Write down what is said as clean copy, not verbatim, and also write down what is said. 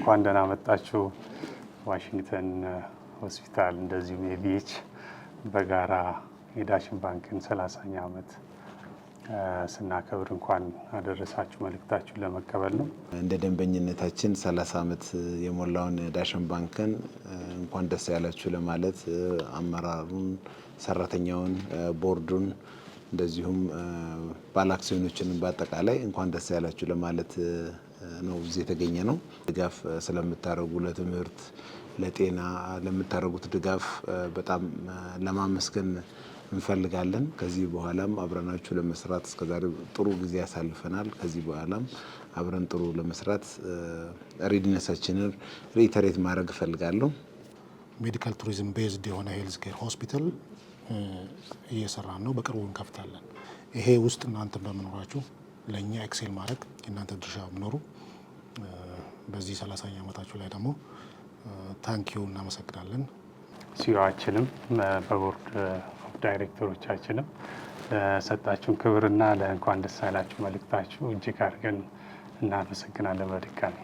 እንኳን ደህና መጣችሁ። ዋሽንግተን ሆስፒታል እንደዚሁም የቢኤች በጋራ የዳሽን ባንክን 30ኛ ዓመት ስናከብር እንኳን አደረሳችሁ መልእክታችሁን ለመቀበል ነው። እንደ ደንበኝነታችን 30 ዓመት የሞላውን ዳሽን ባንክን እንኳን ደስ ያላችሁ ለማለት አመራሩን፣ ሰራተኛውን፣ ቦርዱን እንደዚሁም ባለአክሲዮኖችን በአጠቃላይ እንኳን ደስ ያላችሁ ለማለት ነው እዚህ የተገኘ ነው። ድጋፍ ስለምታደርጉ ለትምህርት፣ ለጤና ለምታደርጉት ድጋፍ በጣም ለማመስገን እንፈልጋለን። ከዚህ በኋላም አብረናችሁ ለመስራት እስከዛሬ ጥሩ ጊዜ ያሳልፈናል። ከዚህ በኋላም አብረን ጥሩ ለመስራት ሬዲነሳችንን ሪተሬት ማድረግ እፈልጋለሁ። ሜዲካል ቱሪዝም ቤዝድ የሆነ ሄልዝ ኬር ሆስፒታል እየሰራን ነው። በቅርቡ እንከፍታለን። ይሄ ውስጥ እናንተ በመኖራችሁ ለእኛ ኤክሴል ማድረግ የእናንተ ድርሻ መኖሩ በዚህ 30ኛ ዓመታችሁ ላይ ደግሞ ታንኪዩ እናመሰግናለን። ሲዮአችንም በቦርድ ዳይሬክተሮቻችንም ለሰጣችሁን ክብርና ለእንኳን ደስ ያላችሁ መልእክታችሁ እጅግ አድርገን እናመሰግናለን በድጋሚ።